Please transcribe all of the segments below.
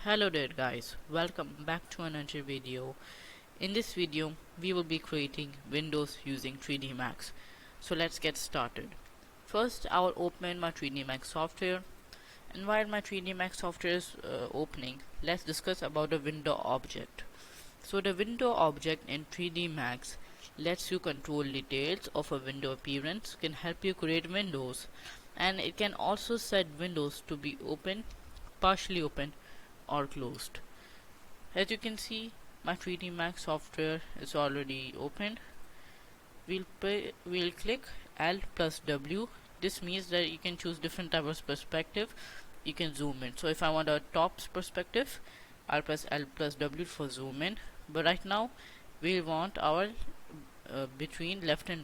Hello there guys, welcome back to another video. In this video we will be creating windows using 3D Max. So let's get started. First I will open my 3D Max software, and while my 3D Max software is opening, let's discuss about the window object. So the window object in 3D Max lets you control details of a window appearance, can help you create windows, and it can also set windows to be open, partially open, or closed. As you can see, my 3D Max software is already opened. We'll click Alt plus W. This means that you can choose different types of perspective. You can zoom in. So if I want a top perspective, I'll press Alt plus W for zoom in. But right now, we want our between left and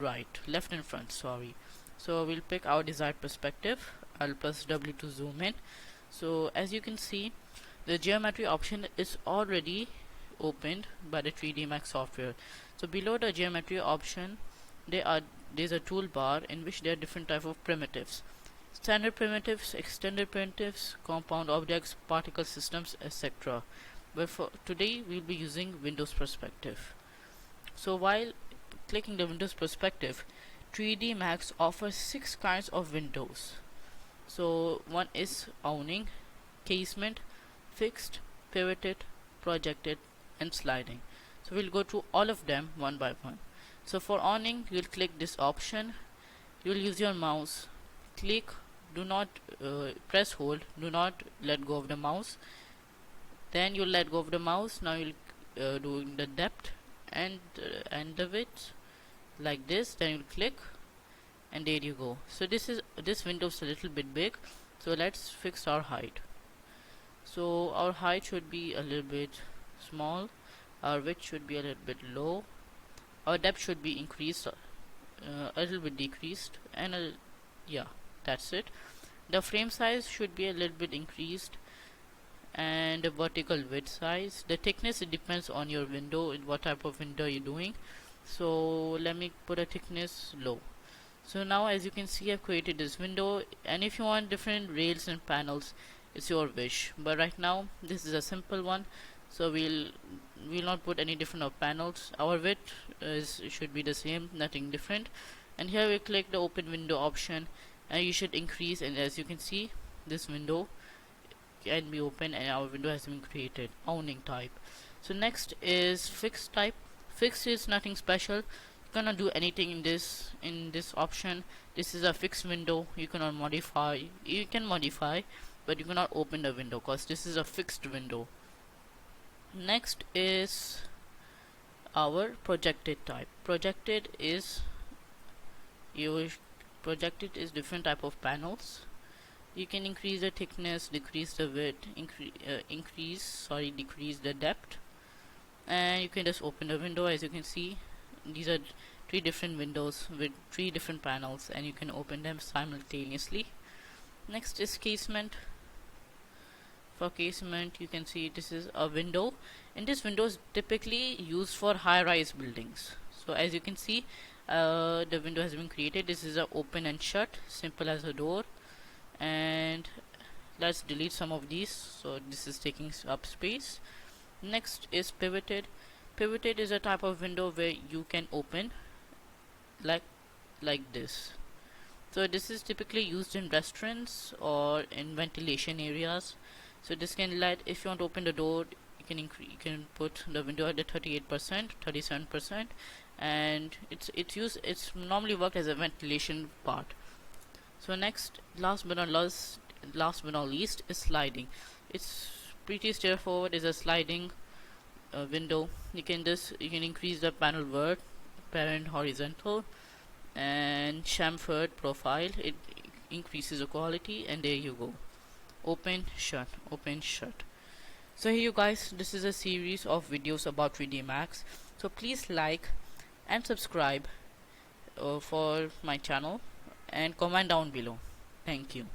front. Sorry. So we'll pick our desired perspective. Alt plus W to zoom in. So as you can see, the geometry option is already opened by the 3D Max software. So below the geometry option, there's a toolbar in which there are different type of primitives: standard primitives, extended primitives, compound objects, particle systems, etc. But for today we'll be using Windows perspective. So while clicking the Windows perspective, 3D Max offers 6 kinds of windows. So one is awning, casement, fixed, pivoted, projected, and sliding. So we'll go through all of them one by one. So for awning, you'll click this option. You'll use your mouse. Click, do not press hold, do not let go of the mouse. Then you'll let go of the mouse. Now you'll do the depth and the width like this. Then you'll click, and there you go. So this window is a little bit big. So let's fix our height. So our height should be a little bit small, our width should be a little bit low, our depth should be increased, a little bit decreased, and yeah, that's it. The frame size should be a little bit increased, and the vertical width size. The thickness, it depends on your window, what type of window you're doing. So let me put a thickness low. So now as you can see, I've created this window, and if you want different rails and panels, it's your wish, but right now this is a simple one, so we'll not put any different of panels. Our width should be the same, nothing different. And here we click the open window option, and you should increase, and as you can see, this window can be open and our window has been created. Awning type. So next is fixed type. Fixed is nothing special, you cannot do anything in this option. This is a fixed window, you cannot modify. You can modify, but you cannot open the window because this is a fixed window. Next is our projected type. Projected is different type of panels. You can increase the thickness, decrease the width, decrease the depth, and you can just open the window. As you can see, these are 3 different windows with 3 different panels, and you can open them simultaneously. Next is casement. For casement, you can see this is a window, and this window is typically used for high-rise buildings. So as you can see, the window has been created. This is a open and shut, simple as a door. And let's delete some of these, so this is taking up space. Next is pivoted. Pivoted is a type of window where you can open like this. So this is typically used in restaurants or in ventilation areas. So this can let, if you want to open the door, you can put the window at the 38%, 37%, and it's normally worked as a ventilation part. So next, last but not least, is sliding. It's pretty straightforward. It's a sliding window. You can increase the panel width, parent horizontal, and chamfered profile. It increases the quality, and there you go. Open, shut, open, shut. So here you guys, this is a series of videos about 3D Max. So please like and subscribe for my channel, and comment down below. Thank you.